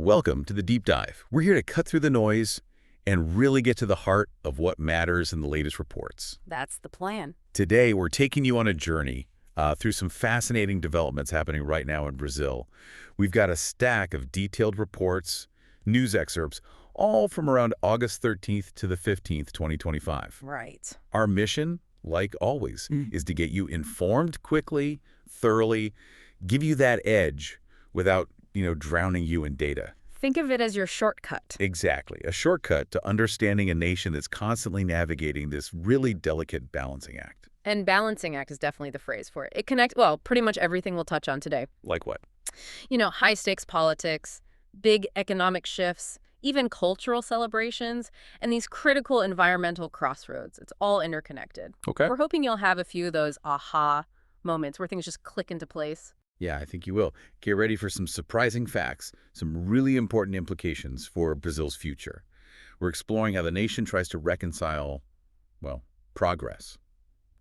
Welcome to the Deep Dive. We're here to cut through the noise and really get to the heart of what matters in the latest reports. That's the plan. Today, we're taking you on a journey through some fascinating developments happening right now in Brazil. We've got a stack of detailed reports, news excerpts, all from around August 13th to the 15th, 2025. Right. Our mission, like always, is to get you informed quickly, thoroughly, give you that edge without drowning you in data. Think of it as your shortcut. Exactly. A shortcut to understanding a nation that's constantly navigating this really delicate balancing act. And balancing act is definitely the phrase for it. It connects, well, pretty much everything we'll touch on today. Like what? High-stakes politics, big economic shifts, even cultural celebrations, and these critical environmental crossroads. It's all interconnected. Okay. We're hoping you'll have a few of those aha moments where things just click into place. Yeah, I think you will. Get ready for some surprising facts, some really important implications for Brazil's future. We're exploring how the nation tries to reconcile, progress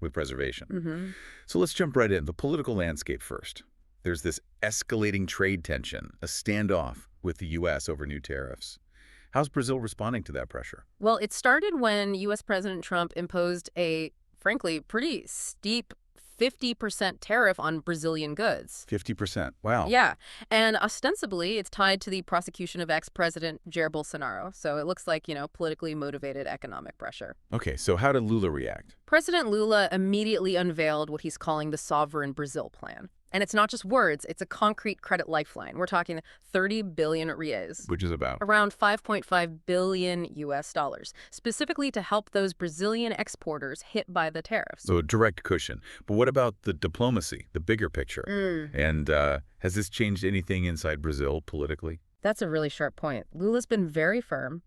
with preservation. So let's jump right in. The political landscape first. There's this escalating trade tension, a standoff with the U.S. over new tariffs. How's Brazil responding to that pressure? Well, it started when U.S. President Trump imposed a, frankly, pretty steep 50% tariff on Brazilian goods. 50%. Wow. Yeah. And ostensibly, it's tied to the prosecution of ex-President Jair Bolsonaro. So it looks like, politically motivated economic pressure. Okay, so how did Lula react? President Lula immediately unveiled what he's calling the Sovereign Brazil Plan. And it's not just words, it's a concrete credit lifeline. We're talking 30 billion reais. Which is about? Around 5.5 billion US dollars, specifically to help those Brazilian exporters hit by the tariffs. So a direct cushion. But what about the diplomacy, the bigger picture? And has this changed anything inside Brazil politically? That's a really sharp point. Lula's been very firm.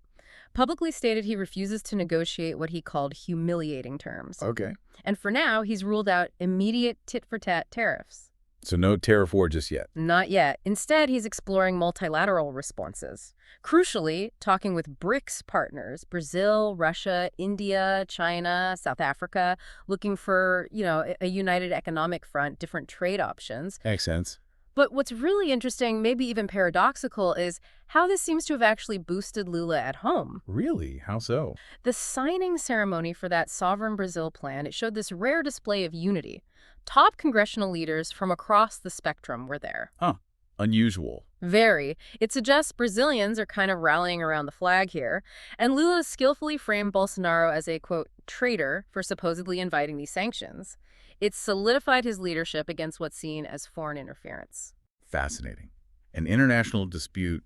Publicly stated he refuses to negotiate what he called humiliating terms. Okay. And for now, he's ruled out immediate tit-for-tat tariffs. So no tariff war just yet? Not yet. Instead, he's exploring multilateral responses. Crucially, talking with BRICS partners, Brazil, Russia, India, China, South Africa, looking for, a united economic front, different trade options. Makes sense. But what's really interesting, maybe even paradoxical, is how this seems to have actually boosted Lula at home. Really? How so? The signing ceremony for that Sovereign Brazil plan, it showed this rare display of unity. Top congressional leaders from across the spectrum were there. Huh. Unusual. Very. It suggests Brazilians are kind of rallying around the flag here, and Lula skillfully framed Bolsonaro as a, quote, traitor for supposedly inviting these sanctions. It solidified his leadership against what's seen as foreign interference. Fascinating. An international dispute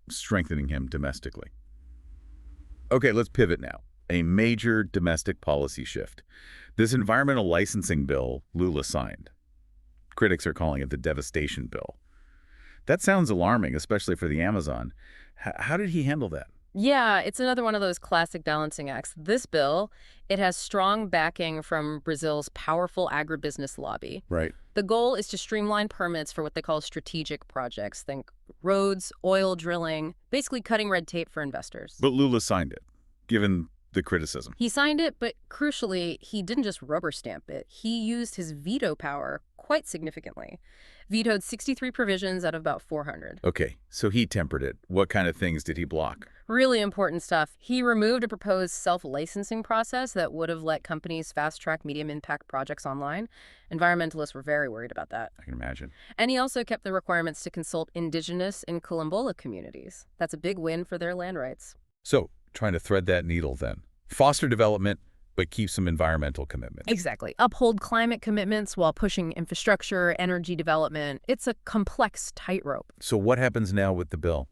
strengthening him domestically. Okay, let's pivot now. A major domestic policy shift. This environmental licensing bill Lula signed. Critics are calling it the devastation bill. That sounds alarming, especially for the Amazon. How did he handle that? Yeah, it's another one of those classic balancing acts. This bill, it has strong backing from Brazil's powerful agribusiness lobby. Right. The goal is to streamline permits for what they call strategic projects. Think roads, oil drilling, basically cutting red tape for investors. But Lula signed it, given the criticism. He signed it, but crucially, he didn't just rubber stamp it. He used his veto power quite significantly. Vetoed 63 provisions out of about 400. Okay, so he tempered it. What kind of things did he block? Really important stuff. He removed a proposed self-licensing process that would have let companies fast-track medium-impact projects online. Environmentalists were very worried about that. I can imagine. And he also kept the requirements to consult indigenous and Quilombola communities. That's a big win for their land rights. So, trying to thread that needle then. Foster development, but keep some environmental commitments. Exactly. Uphold climate commitments while pushing infrastructure, energy development. It's a complex tightrope. So what happens now with the bill?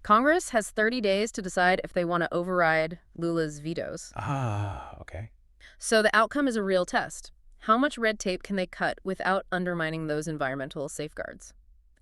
Congress has 30 days to decide if they want to override Lula's vetoes. Ah, okay. So the outcome is a real test. How much red tape can they cut without undermining those environmental safeguards?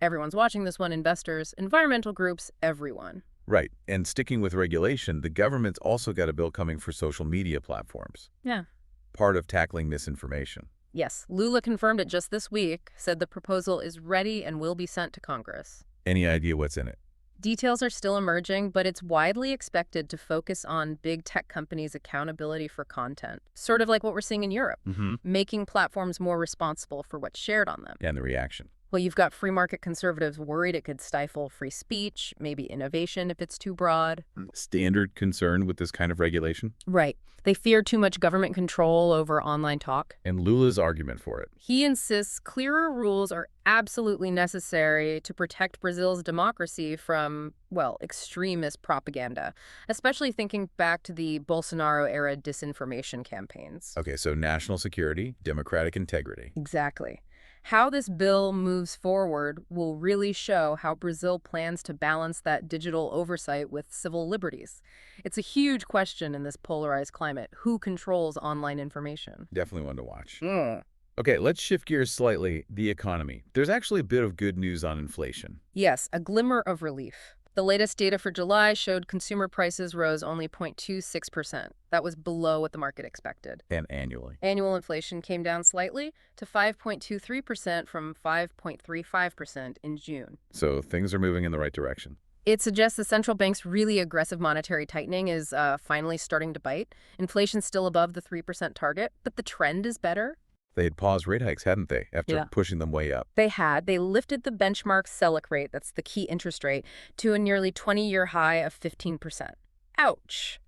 Everyone's watching this one, investors, environmental groups, everyone. Right. And sticking with regulation, the government's also got a bill coming for social media platforms. Yeah. Part of tackling misinformation. Yes. Lula confirmed it just this week, said the proposal is ready and will be sent to Congress. Any idea what's in it? Details are still emerging, but it's widely expected to focus on big tech companies' accountability for content, sort of like what we're seeing in Europe, making platforms more responsible for what's shared on them. And the reaction. Well, you've got free market conservatives worried it could stifle free speech, maybe innovation if it's too broad. Standard concern with this kind of regulation? Right. They fear too much government control over online talk. And Lula's argument for it. He insists clearer rules are absolutely necessary to protect Brazil's democracy from, well, extremist propaganda, especially thinking back to the Bolsonaro-era disinformation campaigns. Okay, so national security, democratic integrity. Exactly. How this bill moves forward will really show how Brazil plans to balance that digital oversight with civil liberties. It's a huge question in this polarized climate. Who controls online information? Definitely one to watch. Mm. Okay, let's shift gears slightly. The economy. There's actually a bit of good news on inflation. Yes, a glimmer of relief. The latest data for July showed consumer prices rose only 0.26%. That was below what the market expected. And annually. Annual inflation came down slightly to 5.23% from 5.35% in June. So things are moving in the right direction. It suggests the central bank's really aggressive monetary tightening is finally starting to bite. Inflation's still above the 3% target, but the trend is better. They had paused rate hikes, hadn't they, after Yeah. pushing them way up? They lifted the benchmark Selic rate, that's the key interest rate, to a nearly 20-year high of 15%. Ouch.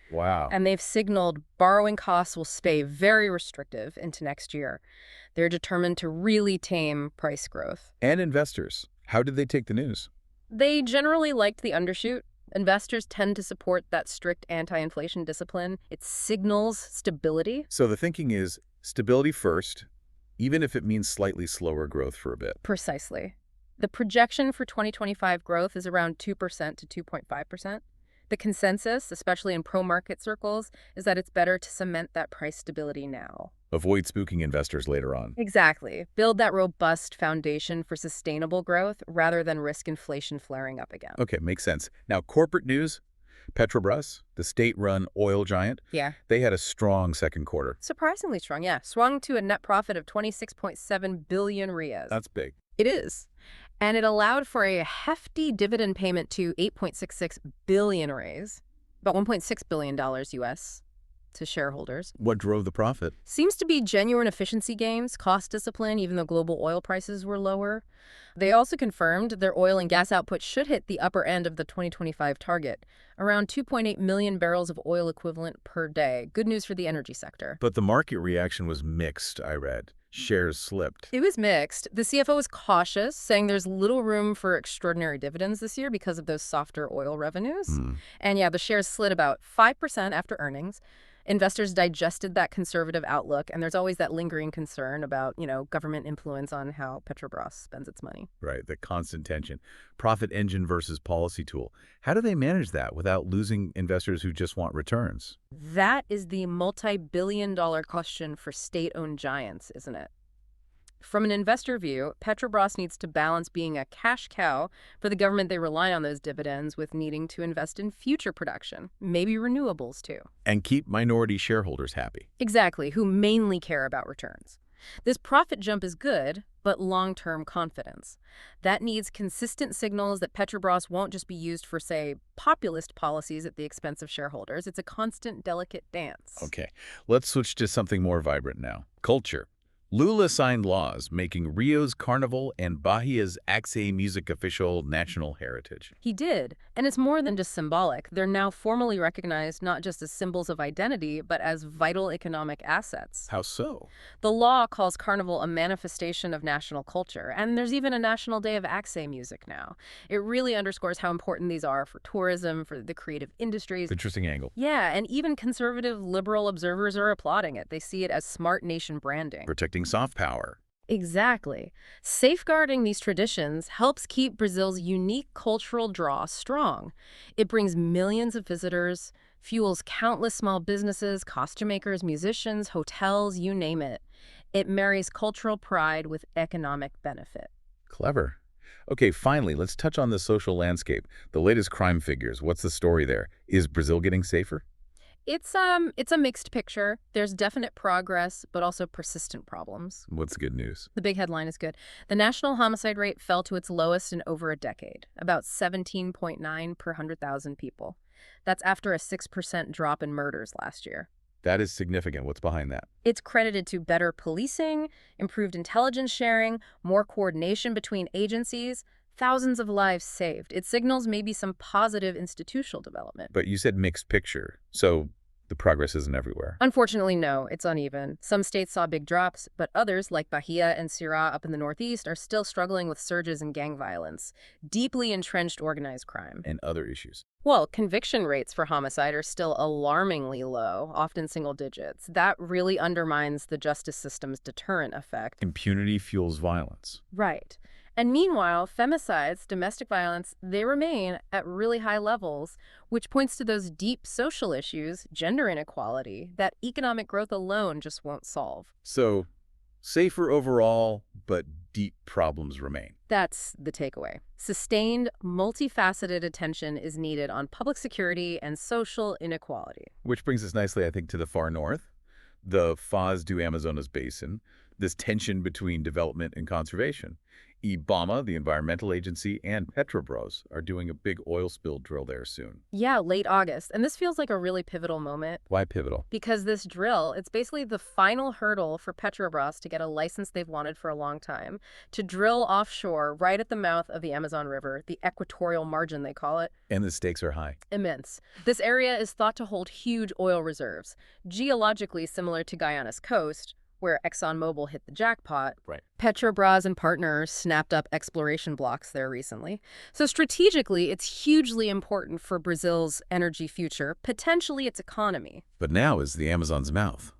Wow. And they've signaled borrowing costs will stay very restrictive into next year. They're determined to really tame price growth. And investors. How did they take the news? They generally liked the undershoot. Investors tend to support that strict anti-inflation discipline. It signals stability. So the thinking is stability first, even if it means slightly slower growth for a bit. Precisely. The projection for 2025 growth is around 2% to 2.5%. The consensus, especially in pro-market circles, is that it's better to cement that price stability now. Avoid spooking investors later on. Exactly. Build that robust foundation for sustainable growth rather than risk inflation flaring up again. Okay, makes sense. Now, corporate news. Petrobras, the state-run oil giant, Yeah. they had a strong second quarter. Surprisingly strong, yeah. Swung to a net profit of 26.7 billion reais. That's big. It is. And it allowed for a hefty dividend payment to 8.66 billion reais, about $1.6 billion US, to shareholders. What drove the profit? Seems to be genuine efficiency gains, cost discipline, even though global oil prices were lower. They also confirmed their oil and gas output should hit the upper end of the 2025 target, around 2.8 million barrels of oil equivalent per day. Good news for the energy sector. But the market reaction was mixed, I read. Shares slipped. It was mixed. The CFO was cautious, saying there's little room for extraordinary dividends this year because of those softer oil revenues. And yeah, the shares slid about 5% after earnings. Investors digested that conservative outlook, and there's always that lingering concern about, government influence on how Petrobras spends its money. Right, the constant tension. Profit engine versus policy tool. How do they manage that without losing investors who just want returns? That is the multi-billion-dollar question for state-owned giants, isn't it? From an investor view, Petrobras needs to balance being a cash cow for the government they rely on those dividends with needing to invest in future production, maybe renewables too. And keep minority shareholders happy. Exactly, who mainly care about returns. This profit jump is good, but long-term confidence. That needs consistent signals that Petrobras won't just be used for, say, populist policies at the expense of shareholders. It's a constant, delicate dance. Okay, let's switch to something more vibrant now. Culture. Lula signed laws making Rio's Carnival and Bahia's Axé music official national heritage. He did, and it's more than just symbolic. They're now formally recognized not just as symbols of identity, but as vital economic assets. How so? The law calls Carnival a manifestation of national culture, and there's even a National Day of Axé music now. It really underscores how important these are for tourism, for the creative industries. Interesting angle. Yeah, and even conservative liberal observers are applauding it. They see it as smart nation branding. Protecting soft power. Exactly. Safeguarding these traditions helps keep Brazil's unique cultural draw strong. It brings millions of visitors, fuels countless small businesses, costume makers, musicians, hotels, you name it. It marries cultural pride with economic benefit. Clever. Okay, finally, let's touch on the social landscape. The latest crime figures. What's the story there? Is Brazil getting safer? It's a mixed picture. There's definite progress, but also persistent problems. What's the good news? The big headline is good. The national homicide rate fell to its lowest in over a decade, about 17.9 per 100,000 people. That's after a 6% drop in murders last year. That is significant. What's behind that? It's credited to better policing, improved intelligence sharing, more coordination between agencies, thousands of lives saved. It signals maybe some positive institutional development. But you said mixed picture, so the progress isn't everywhere. Unfortunately, no, it's uneven. Some states saw big drops, but others, like Bahia and Ceará up in the northeast, are still struggling with surges in gang violence, deeply entrenched organized crime. And other issues. Well, conviction rates for homicide are still alarmingly low, often single digits. That really undermines the justice system's deterrent effect. Impunity fuels violence. Right. And meanwhile, femicides, domestic violence, they remain at really high levels, which points to those deep social issues, gender inequality, that economic growth alone just won't solve. So, safer overall, but deep problems remain. That's the takeaway. Sustained, multifaceted attention is needed on public security and social inequality. Which brings us nicely, I think, to the far north, the Foz do Amazonas Basin, this tension between development and conservation. IBAMA, the environmental agency, and Petrobras are doing a big oil spill drill there soon. Yeah, late August. And this feels like a really pivotal moment. Why pivotal? Because this drill, it's basically the final hurdle for Petrobras to get a license they've wanted for a long time, to drill offshore right at the mouth of the Amazon River, the equatorial margin they call it. And the stakes are high. Immense. This area is thought to hold huge oil reserves, geologically similar to Guyana's coast, where ExxonMobil hit the jackpot. Right. Petrobras and partners snapped up exploration blocks there recently. So strategically, it's hugely important for Brazil's energy future, potentially its economy. But now is the Amazon's mouth.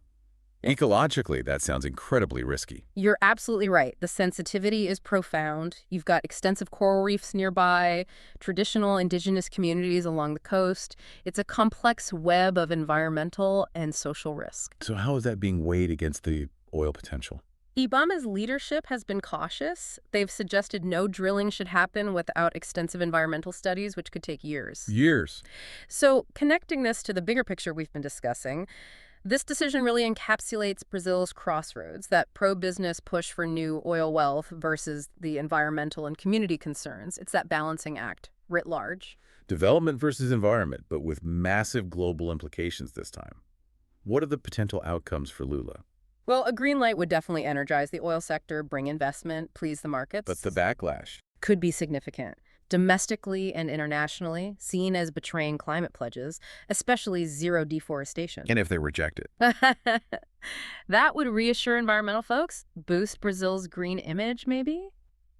Ecologically, that sounds incredibly risky. You're absolutely right. The sensitivity is profound. You've got extensive coral reefs nearby, traditional indigenous communities along the coast. It's a complex web of environmental and social risk. So how is that being weighed against the oil potential? IBAMA's leadership has been cautious. They've suggested no drilling should happen without extensive environmental studies, which could take years. Years. So connecting this to the bigger picture we've been discussing, this decision really encapsulates Brazil's crossroads, that pro-business push for new oil wealth versus the environmental and community concerns. It's that balancing act, writ large. Development versus environment, but with massive global implications this time. What are the potential outcomes for Lula? Well, a green light would definitely energize the oil sector, bring investment, please the markets. But the backlash? Could be significant. Domestically and internationally, seen as betraying climate pledges, especially zero deforestation. And if they reject it? That would reassure environmental folks, boost Brazil's green image, maybe?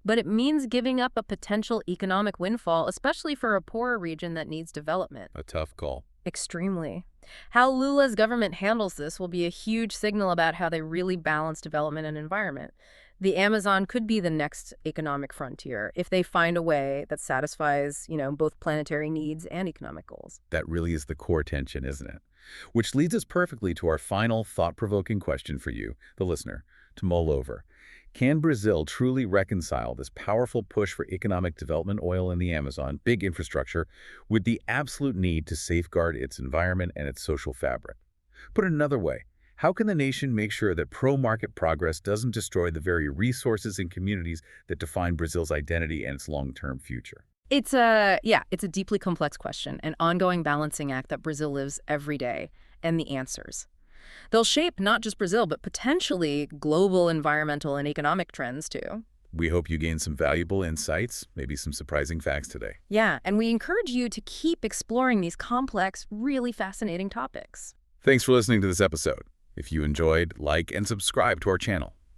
But it means giving up a potential economic windfall, especially for a poorer region that needs development. A tough call. Extremely. How Lula's government handles this will be a huge signal about how they really balance development and environment. The Amazon could be the next economic frontier if they find a way that satisfies, both planetary needs and economic goals. That really is the core tension, isn't it? Which leads us perfectly to our final thought-provoking question for you, the listener, to mull over. Can Brazil truly reconcile this powerful push for economic development, oil in the Amazon, big infrastructure, with the absolute need to safeguard its environment and its social fabric? Put it another way, how can the nation make sure that pro-market progress doesn't destroy the very resources and communities that define Brazil's identity and its long-term future? It's a deeply complex question, an ongoing balancing act that Brazil lives every day, and the answers. They'll shape not just Brazil, but potentially global environmental and economic trends, too. We hope you gained some valuable insights, maybe some surprising facts today. Yeah, and we encourage you to keep exploring these complex, really fascinating topics. Thanks for listening to this episode. If you enjoyed, like and subscribe to our channel.